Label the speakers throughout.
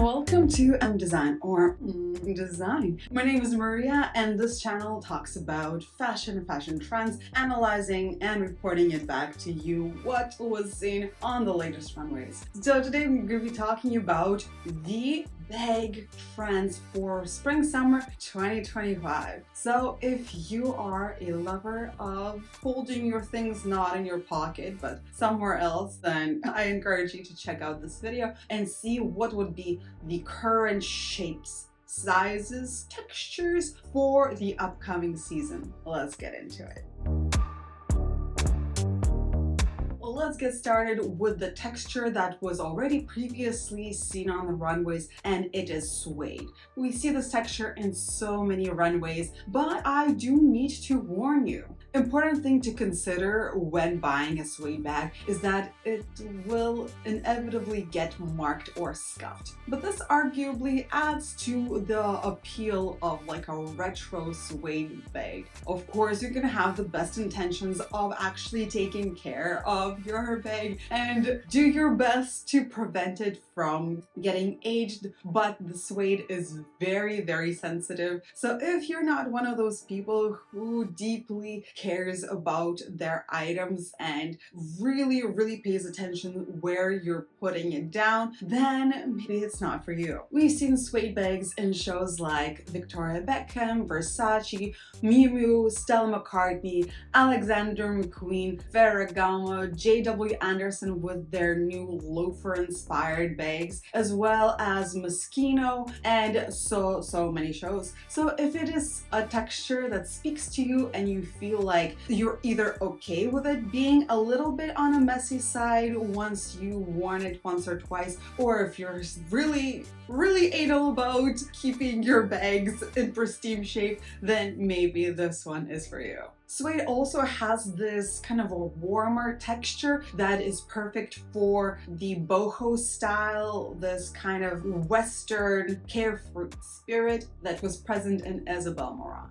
Speaker 1: and welcome to Design or Design. My name is Maria and this channel talks about fashion and fashion trends, analyzing and reporting it back to you what was seen on the latest runways. So today I'm going to be talking about the bag trends for spring summer 2025. So if you are a lover of holding your things not in your pocket but somewhere else, then I encourage you to check out this video and see what would be the current shapes, sizes, textures for the upcoming season. Let's get into it. Let's get started with the texture that was already previously seen on the runways, and it is suede. We see this texture in so many runways, but I do need to warn you. Important thing to consider when buying a suede bag is that it will inevitably get marked or scuffed. But this arguably adds to the appeal of like a retro suede bag. Of course, you're gonna have the best intentions of actually taking care of your bag and do your best to prevent it from getting aged, but the suede is very, very sensitive. So if you're not one of those people who deeply cares about their items and really pays attention where you're putting it down, then maybe it's not for you. We've seen suede bags in shows like Victoria Beckham, Versace, Miu Miu, Stella McCartney, Alexander McQueen, Ferragamo, J.W. Anderson with their new loafer inspired bags, as well as Moschino, and so many shows. So if it is a texture that speaks to you and you feel like you're either okay with it being a little bit on a messy side once you worn it once or twice, or if you're really anal about keeping your bags in pristine shape, then maybe this one is for you. Suede also has this kind of a warmer texture that is perfect for the boho style, this kind of Western carefree spirit that was present in Isabel Marant.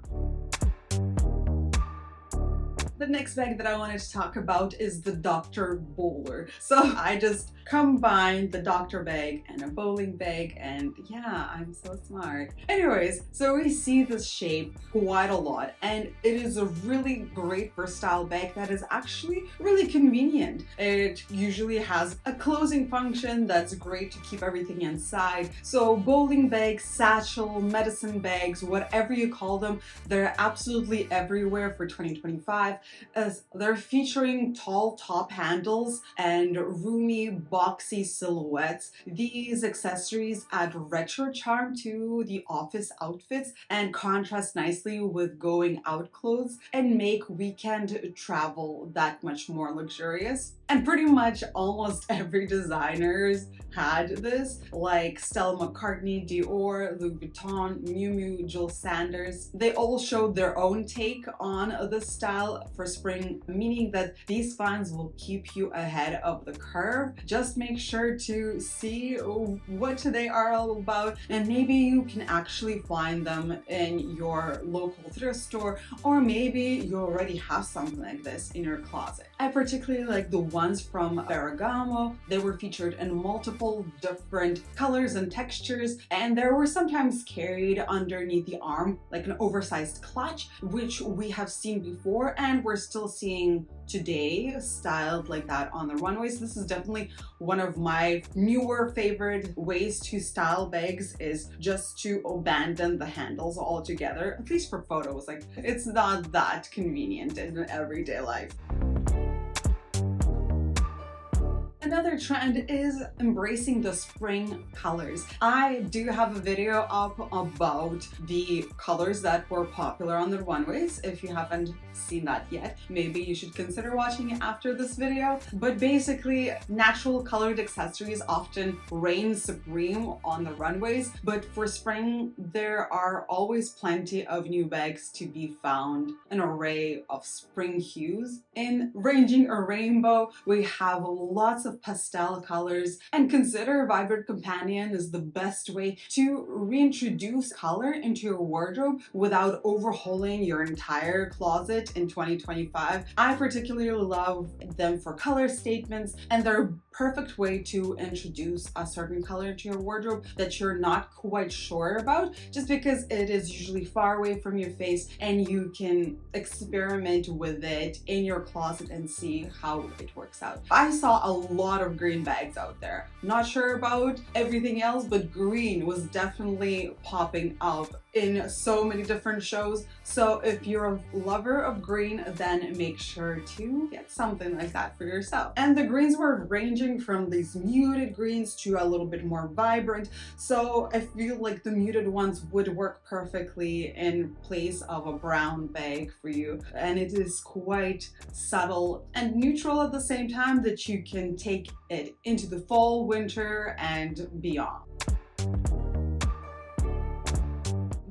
Speaker 1: The next bag that I wanted to talk about is the Dr. Bowler. So I just combined the Dr. bag and a bowling bag, and yeah, I'm so smart. Anyways, so we see this shape quite a lot, and it is a really great versatile bag that is actually really convenient. It usually has a closing function that's great to keep everything inside. So bowling bags, satchel, medicine bags, whatever you call them, they're absolutely everywhere for 2025. As they're featuring tall top handles and roomy boxy silhouettes. These accessories add retro charm to the office outfits and contrast nicely with going out clothes and make weekend travel that much more luxurious. And pretty much almost every designer's had this, like Stella McCartney, Dior, Louis Vuitton, Miu Miu, Jill Sanders. They all showed their own take on this style for spring, meaning that these finds will keep you ahead of the curve. Just make sure to see what they are all about, and maybe you can actually find them in your local thrift store, or maybe you already have something like this in your closet. I particularly like the ones from Ferragamo. They were featured in multiple different colors and textures, and they were sometimes carried underneath the arm like an oversized clutch, which we have seen before and we're still seeing today styled like that on the runways. This is definitely one of my newer favorite ways to style bags, is just to abandon the handles altogether, at least for photos. Like, it's not that convenient in everyday life. Another trend is embracing the spring colors. I do have a video up about the colors that were popular on the runways. If you haven't seen that yet, maybe you should consider watching it after this video. But basically, natural colored accessories often reign supreme on the runways, but for spring there are always plenty of new bags to be found. An array of spring hues in ranging a rainbow. We have lots of of pastel colors, and consider Vibrant Companion is the best way to reintroduce color into your wardrobe without overhauling your entire closet in 2025. I particularly love them for color statements, and they're a perfect way to introduce a certain color to your wardrobe that you're not quite sure about, just because it is usually far away from your face and you can experiment with it in your closet and see how it works out. I saw a lot of green bags out there. Not sure about everything else, but green was definitely popping up in so many different shows. So if you're a lover of green, then make sure to get something like that for yourself. And the greens were ranging from these muted greens to a little bit more vibrant. So I feel like the muted ones would work perfectly in place of a brown bag for you. And it is quite subtle and neutral at the same time that you can take it into the fall, winter, and beyond.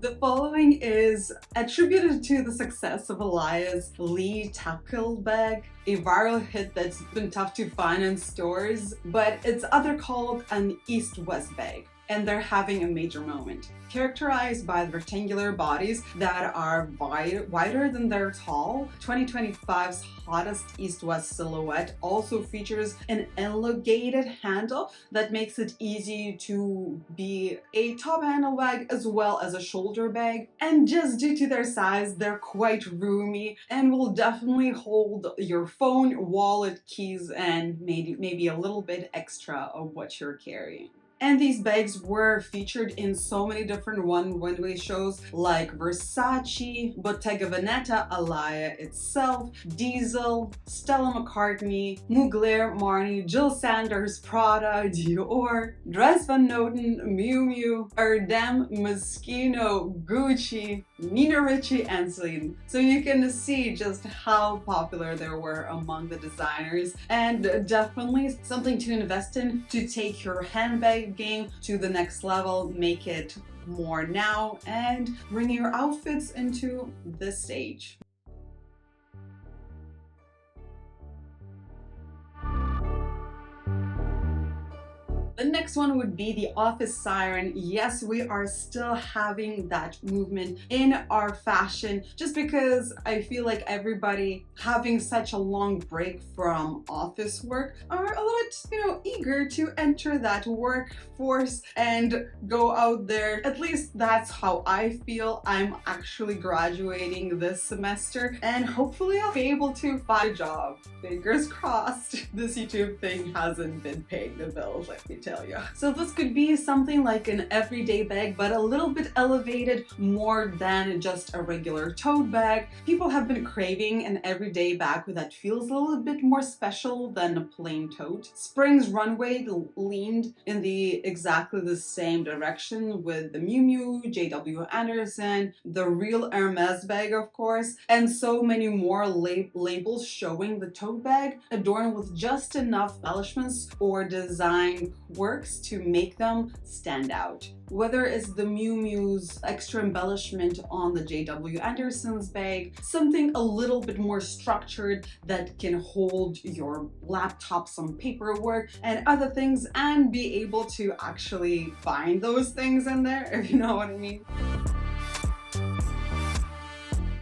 Speaker 1: The following is attributed to the success of Alaia's Lee Tackle bag, a viral hit that's been tough to find in stores, but it's other called an East-West bag, and they're having a major moment. Characterized by rectangular bodies that are wider than they're tall, 2025's hottest East-West silhouette also features an elongated handle that makes it easy to be a top handle bag as well as a shoulder bag. And just due to their size, they're quite roomy and will definitely hold your phone, wallet, keys, and maybe a little bit extra of what you're carrying. And these bags were featured in so many different runway shows like Versace, Bottega Veneta, Alaia itself, Diesel, Stella McCartney, Mugler, Marni, Jill Sanders, Prada, Dior, Dres van Noten, Miu Miu, Erdem, Moschino, Gucci, Nina Ricci, and Celine. So you can see just how popular they were among the designers, and definitely something to invest in to take your handbag game to the next level, make it more now, and bring your outfits into this stage. The next one would be the office siren. Yes, we are still having that movement in our fashion, just because I feel like everybody having such a long break from office work are a little bit, eager to enter that workforce and go out there. At least that's how I feel. I'm actually graduating this semester and hopefully I'll be able to find a job. Fingers crossed. This YouTube thing hasn't been paying the bills, let me tell you. So this could be something like an everyday bag, but a little bit elevated, more than just a regular tote bag. People have been craving an everyday bag that feels a little bit more special than a plain tote. Spring's runway leaned in exactly the same direction with the Miu Miu, JW Anderson, the real Hermes bag, of course, and so many more labels showing the tote bag adorned with just enough embellishments or design quirks to make them stand out. Whether it's the Miu Miu's extra embellishment on the JW Anderson's bag, something a little bit more structured that can hold your laptop, some paperwork and other things, and be able to actually find those things in there, if you know what I mean.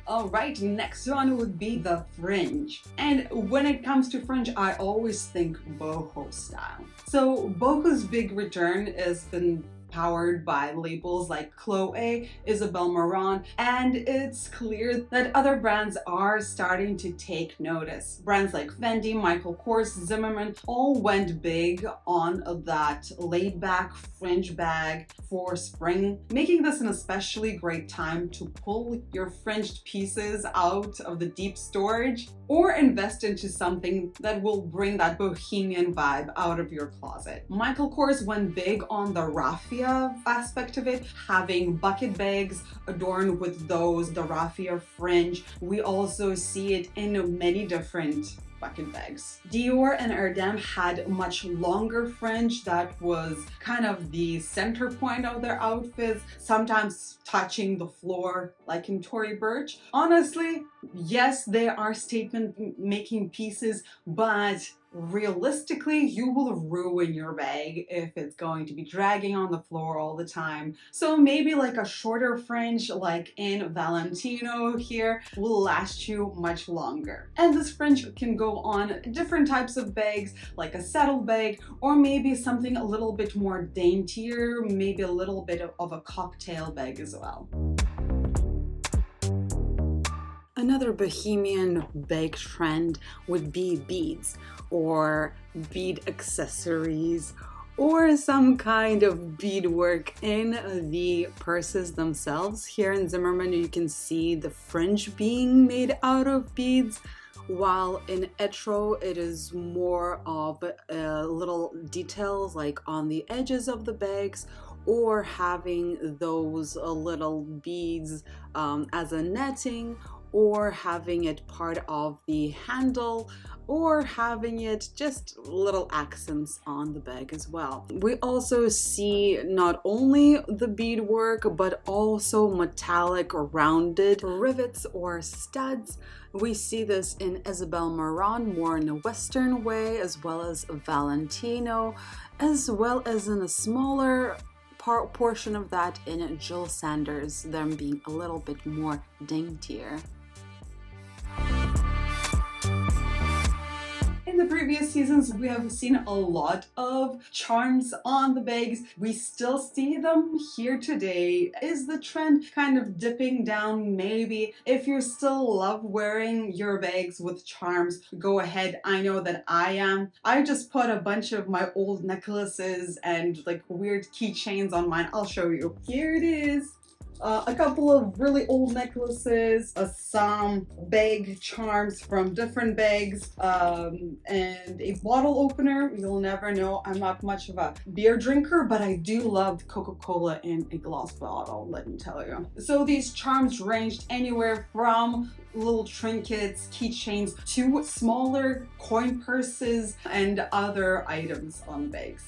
Speaker 1: Alright, next one would be the Fringe. And when it comes to Fringe, I always think boho style. So boho's big return has been powered by labels like Chloe, Isabel Marant, and it's clear that other brands are starting to take notice. Brands like Fendi, Michael Kors, Zimmermann all went big on that laid-back fringe bag for spring, making this an especially great time to pull your fringed pieces out of the deep storage or invest into something that will bring that bohemian vibe out of your closet. Michael Kors went big on the raffia aspect of it, having bucket bags adorned with the raffia fringe. We also see it in many different bucket bags. Dior and Erdem had much longer fringe that was kind of the center point of their outfits, sometimes touching the floor like in Tory Burch. Honestly, yes, they are statement making pieces, but realistically, you will ruin your bag if it's going to be dragging on the floor all the time. So maybe like a shorter fringe like in Valentino here will last you much longer. And this fringe can go on different types of bags, like a saddle bag, or maybe something a little bit more daintier, maybe a little bit of a cocktail bag as well. Another bohemian bag trend would be beads or bead accessories or some kind of beadwork in the purses themselves. Here in Zimmermann you can see the fringe being made out of beads, while in Etro it is more of little details like on the edges of the bags, or having those little beads as a netting, or having it part of the handle, or having it just little accents on the bag as well. We also see not only the beadwork but also metallic rounded rivets or studs. We see this in Isabel Marant more in a Western way, as well as Valentino, as well as in a smaller portion of that in Jill Sanders, them being a little bit more daintier. In the previous seasons, we have seen a lot of charms on the bags. We still see them here today. Is the trend kind of dipping down? Maybe. If you still love wearing your bags with charms, go ahead. I know that I am. I just put a bunch of my old necklaces and like weird keychains on mine. I'll show you. Here it is. A couple of really old necklaces, some bag charms from different bags, and a bottle opener. You'll never know. I'm not much of a beer drinker, but I do love Coca-Cola in a glass bottle, let me tell you. So these charms ranged anywhere from little trinkets, keychains, to smaller coin purses and other items on bags.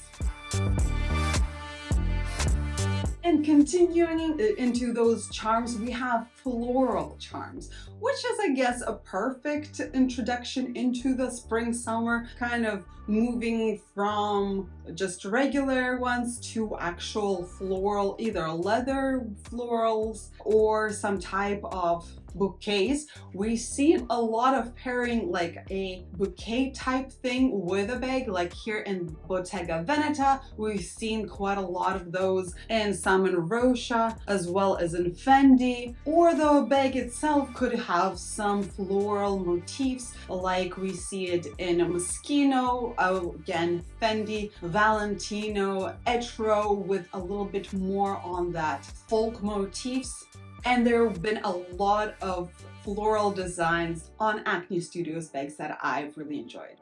Speaker 1: And continuing into those charms, we have floral charms, which is, I guess, a perfect introduction into the spring summer, kind of moving from just regular ones to actual floral, either leather florals or some type of bouquets. We see a lot of pairing like a bouquet type thing with a bag, like here in Bottega Veneta. We've seen quite a lot of those, and some in Rocha as well as in Fendi. Or the bag itself could have some floral motifs, like we see it in Moschino, again Fendi, Valentino, Etro, with a little bit more on that folk motifs. And there have been a lot of floral designs on Acne Studios bags that I've really enjoyed.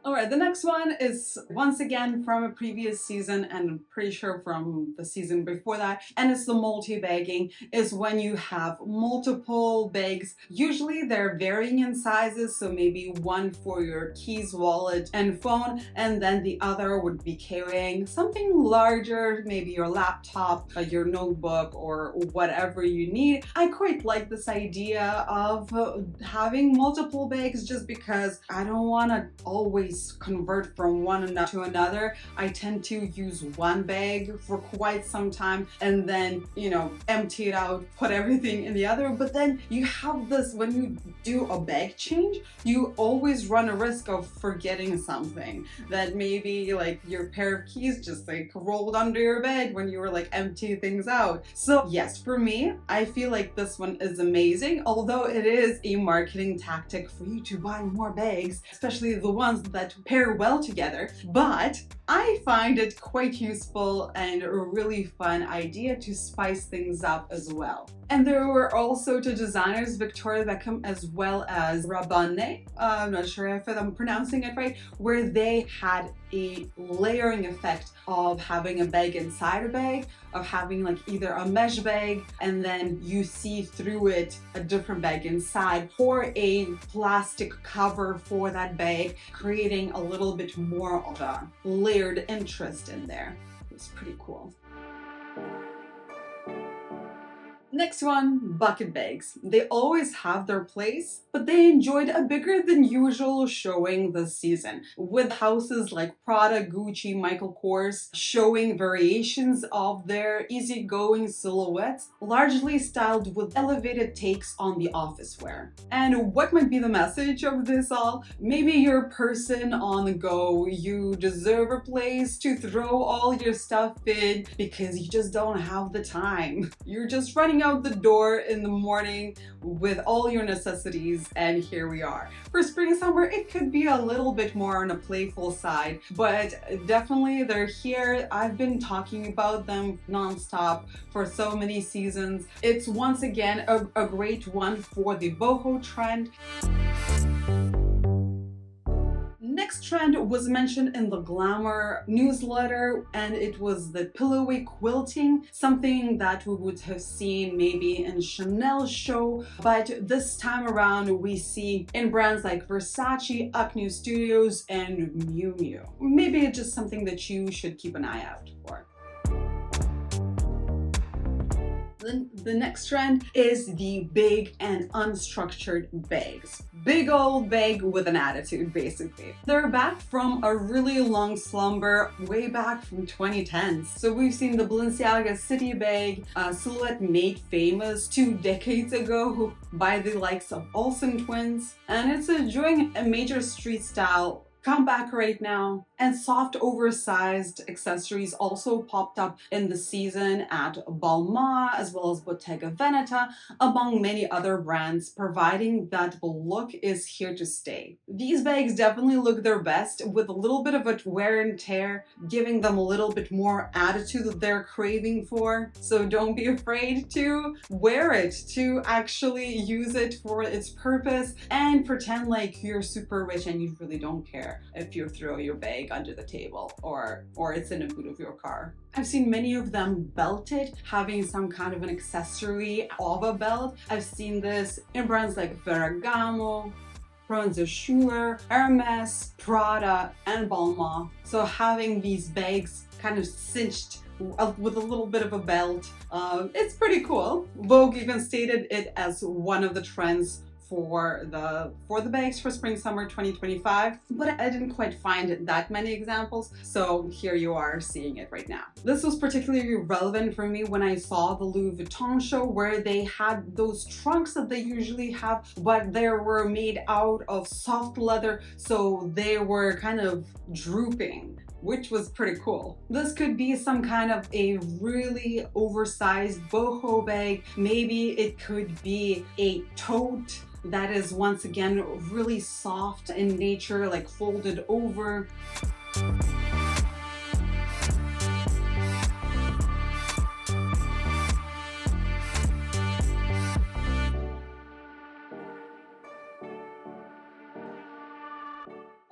Speaker 1: Alright, the next one is once again from a previous season, and I'm pretty sure from the season before that, and it's the multi-bagging. Is when you have multiple bags. Usually they're varying in sizes, so maybe one for your keys, wallet, and phone, and then the other would be carrying something larger, maybe your laptop, your notebook, or whatever you need. I quite like this idea of having multiple bags, just because I don't want to always convert from one to another. I tend to use one bag for quite some time and then, you know, empty it out, put everything in the other. But then you have this, when you do a bag change, you always run a risk of forgetting something, that maybe like your pair of keys just like rolled under your bed when you were like emptying things out. So yes, for me, I feel like this one is amazing, although it is a marketing tactic for you to buy more bags, especially the ones that pair well together. But I find it quite useful and a really fun idea to spice things up as well. And there were also two designers, Victoria Beckham as well as Gabbana, I'm not sure if I'm pronouncing it right, where they had a layering effect of having a bag inside a bag, of having like either a mesh bag and then you see through it a different bag inside, or a plastic cover for that bag, creating a little bit more of a layered interest in there. It's pretty cool. Next one, bucket bags. They always have their place, but they enjoyed a bigger than usual showing this season, with houses like Prada, Gucci, Michael Kors showing variations of their easygoing silhouettes, largely styled with elevated takes on the office wear. And what might be the message of this all? Maybe you're a person on the go, you deserve a place to throw all your stuff in because you just don't have the time. You're just running out the door in the morning with all your necessities, and here we are. For spring summer, it could be a little bit more on a playful side, but definitely they're here. I've been talking about them non-stop for so many seasons. It's once again a great one for the boho trend. Next trend was mentioned in the Glamour newsletter, and it was the pillowy quilting, something that we would have seen maybe in Chanel show, but this time around we see in brands like Versace, Acne Studios, and Miu Miu. Maybe it's just something that you should keep an eye out for. The next trend is the big and unstructured bags. Big old bag with an attitude, basically. They're back from a really long slumber way back from 2010s. So we've seen the Balenciaga City bag, a silhouette made famous 2 decades ago by the likes of Olsen twins, and it's enjoying a major street style comeback right now, and soft oversized accessories also popped up in the season at Balmain as well as Bottega Veneta, among many other brands, providing that the look is here to stay. These bags definitely look their best with a little bit of a wear and tear, giving them a little bit more attitude that they're craving for. So don't be afraid to wear it, to actually use it for its purpose, and pretend like you're super rich and you really don't care if you throw your bag under the table or it's in the boot of your car. I've seen many of them belted, having some kind of an accessory of a belt. I've seen this in brands like Ferragamo, Schuler, Hermes, Prada, and Balmain. So having these bags kind of cinched with a little bit of a belt, it's pretty cool. Vogue even stated it as one of the trends for the bags for spring summer 2025, but I didn't quite find that many examples, so here you are seeing it right now. This was particularly relevant for me when I saw the Louis Vuitton show, where they had those trunks that they usually have, but they were made out of soft leather, so they were kind of drooping, which was pretty cool. This could be some kind of a really oversized boho bag. Maybe it could be a tote that is once again really soft in nature, like folded over.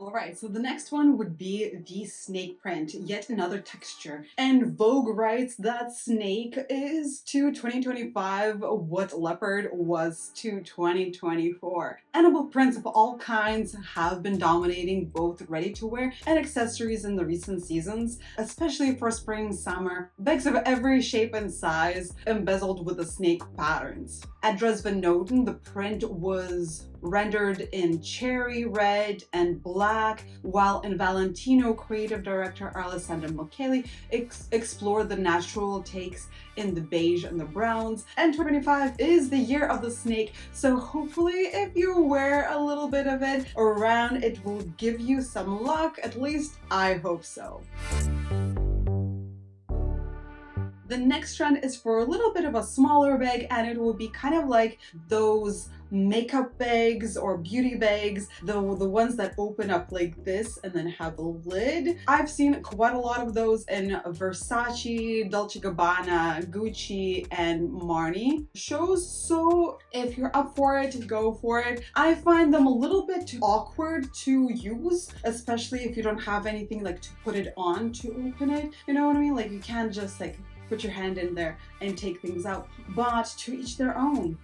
Speaker 1: Alright, so the next one would be the snake print, yet another texture. And Vogue writes that snake is to 2025 what leopard was to 2024. Animal prints of all kinds have been dominating both ready-to-wear and accessories in the recent seasons, especially for spring summer. Bags of every shape and size embezzled with the snake patterns. At Dres Noten, the print was rendered in cherry red and black, while in Valentino, creative director Alessandro Michele explored the natural takes in the beige and the browns. And 2025 is the year of the snake, so hopefully if you wear a little bit of it around, it will give you some luck. At least I hope so. The next trend is for a little bit of a smaller bag, and it will be kind of like those makeup bags or beauty bags, the ones that open up like this and then have a lid. I've seen quite a lot of those in Versace, Dolce Gabbana, Gucci, and Marni shows, so if you're up for it, go for it. I find them a little bit awkward to use, especially if you don't have anything like to put it on to open it, you know what I mean? Like you can't just like put your hand in there and take things out, but to each their own.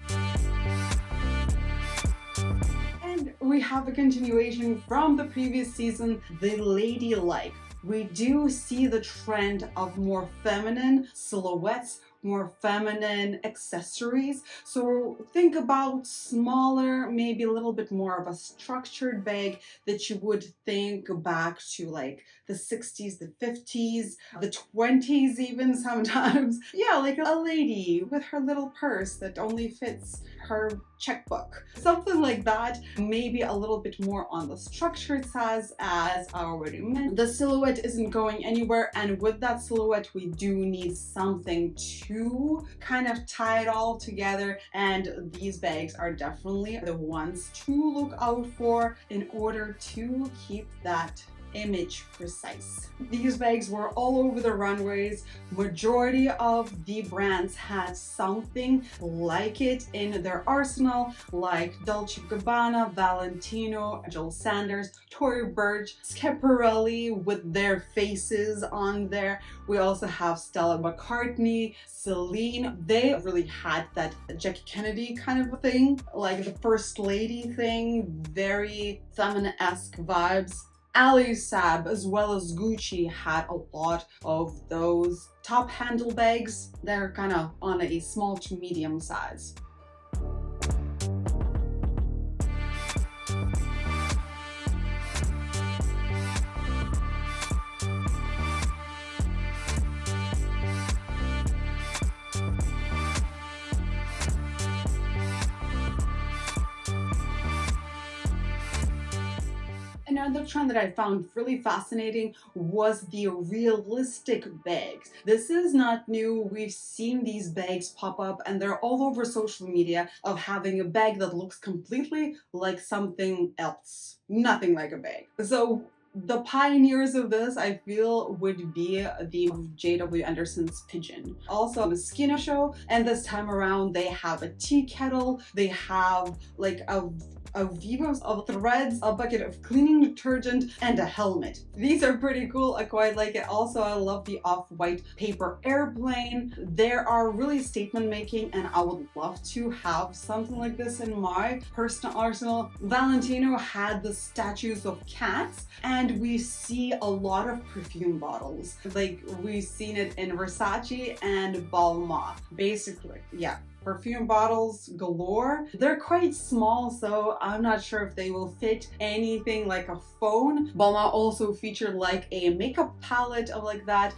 Speaker 1: And we have a continuation from the previous season, the ladylike. We do see the trend of more feminine silhouettes more feminine accessories. So think about smaller, maybe a little bit more of a structured bag that you would think back to like the 60s, the 50s, the 20s even sometimes. Yeah, like a lady with her little purse that only fits her checkbook. Something like that, maybe a little bit more on the structured size, as I already mentioned. The silhouette isn't going anywhere, and with that silhouette we do need something to kind of tie it all together, and these bags are definitely the ones to look out for in order to keep that image precise. These bags were all over the runways. Majority of the brands had something like it in their arsenal, like Dolce Gabbana, Valentino, Joel Sanders, Tory Burch, Schiaparelli with their faces on there. We also have Stella McCartney, Celine. They really had that Jackie Kennedy kind of a thing, like the first lady thing, very feminine-esque vibes. Alaia as well as Gucci had a lot of those top handle bags. They're kind of on a small to medium size. Another trend that I found really fascinating was the realistic bags. This is not new. We've seen these bags pop up and they're all over social media, of having a bag that looks completely like something else. Nothing like a bag. So the pioneers of this, I feel, would be the J.W. Anderson's Pigeon. Also a Moschino show, and this time around they have a tea kettle, they have like a vivos of threads, a bucket of cleaning detergent, and a helmet. These are pretty cool. I quite like it. Also, I love the off-white paper airplane. They are really statement making, and I would love to have something like this in my personal arsenal. Valentino had the statues of cats, and we see a lot of perfume bottles. Like, we've seen it in Versace and Balmain. Basically, yeah. Perfume bottles galore. They're quite small, so I'm not sure if they will fit anything like a phone. Balmain also featured like a makeup palette of like that.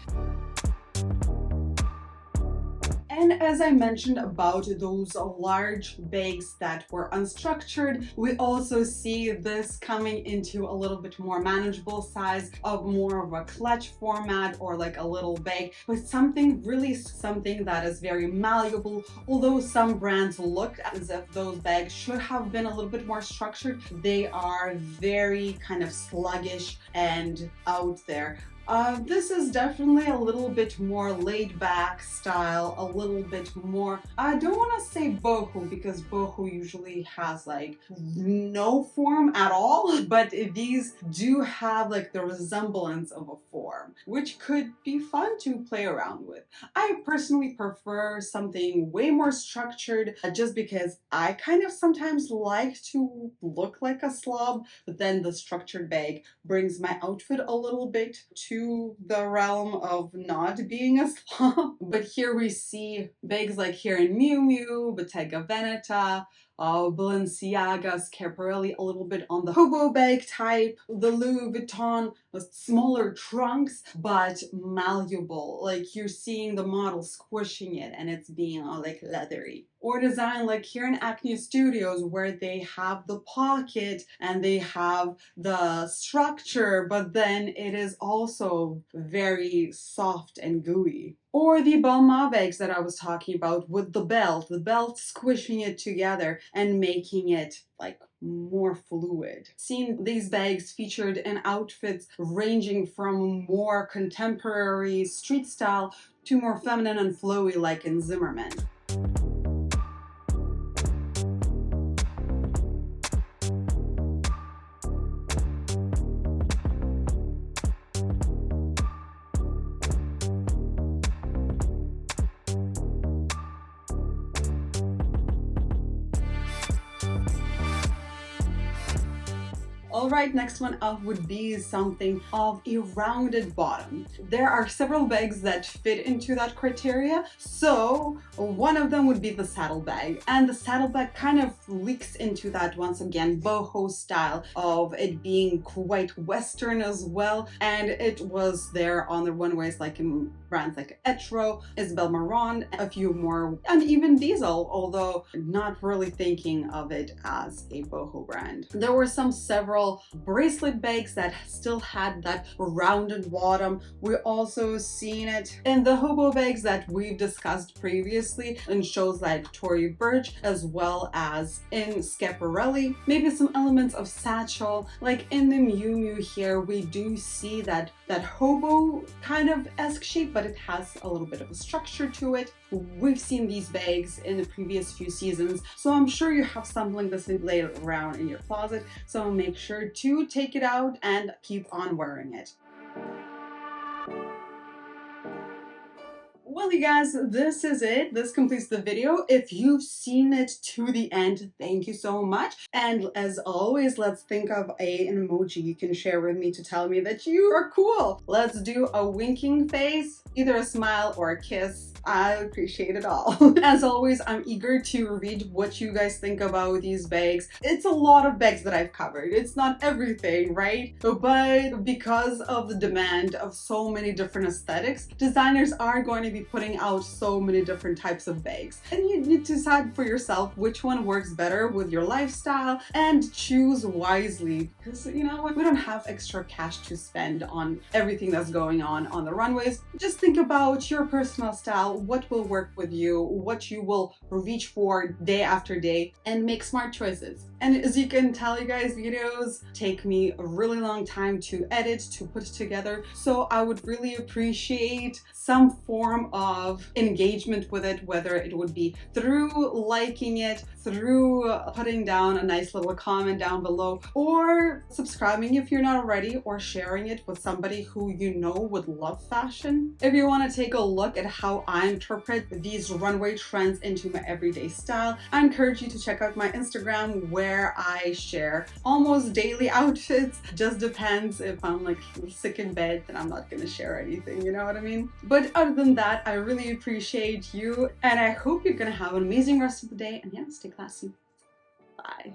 Speaker 1: And as I mentioned about those large bags that were unstructured, we also see this coming into a little bit more manageable size, of more of a clutch format or like a little bag, but something that is very malleable. Although some brands look as if those bags should have been a little bit more structured, they are very kind of sluggish and out there. This is definitely a little bit more laid back style, a little bit more, I don't want to say boho, because boho usually has like no form at all, but these do have like the resemblance of a form, which could be fun to play around with. I personally prefer something way more structured, just because I kind of sometimes like to look like a slob, but then the structured bag brings my outfit a little bit to the realm of not being a slob. But here we see bags like here in Miu Miu, Bottega Veneta, Balenciaga, Schiaparelli, a little bit on the hobo bag type, the Louis Vuitton with smaller trunks but malleable, like you're seeing the model squishing it and it's being all like leathery. Or design like here in Acne Studios, where they have the pocket and they have the structure, but then it is also very soft and gooey. Or the Balmain bags that I was talking about with the belt squishing it together and making it like more fluid. Seen these bags featured in outfits ranging from more contemporary street style to more feminine and flowy, like in Zimmermann. Alright, next one up would be something of a rounded bottom. There are several bags that fit into that criteria, so one of them would be the saddlebag, and the saddlebag kind of leaks into that, once again, boho style of it being quite western as well, and it was there on the runways like in brands like Etro, Isabel Marant, a few more, and even Diesel, although not really thinking of it as a boho brand. There were several bracelet bags that still had that rounded bottom. We also seen it in the hobo bags that we've discussed previously in shows like Tory Burch, as well as in Schiaparelli. Maybe some elements of satchel, like in the Miu Miu here, we do see that hobo kind of esque shape, but it has a little bit of a structure to it. We've seen these bags in the previous few seasons, so I'm sure you have something like this laid around in your closet, so make sure to take it out and keep on wearing it. Well, you guys, this is it. This completes the video. If you've seen it to the end, thank you so much. And as always, let's think of an emoji you can share with me to tell me that you are cool. Let's do a winking face, either a smile or a kiss. I appreciate it all. As always, I'm eager to read what you guys think about these bags. It's a lot of bags that I've covered. It's not everything, right? But because of the demand of so many different aesthetics, designers are going to be putting out so many different types of bags. And you need to decide for yourself which one works better with your lifestyle and choose wisely, because you know what? We don't have extra cash to spend on everything that's going on the runways. Just think about your personal style, what will work with you, what you will reach for day after day, and make smart choices. And as you can tell, you guys, videos take me a really long time to edit, to put together. So I would really appreciate some form of engagement with it, whether it would be through liking it, through putting down a nice little comment down below, or subscribing if you're not already, or sharing it with somebody who you know would love fashion. If you want to take a look at how I interpret these runway trends into my everyday style, I encourage you to check out my Instagram, where I share almost daily outfits. Just depends. If I'm like sick in bed, then I'm not gonna share anything, you know what I mean? But other than that, I really appreciate you, and I hope you're gonna have an amazing rest of the day, and yeah, stay classy. Bye.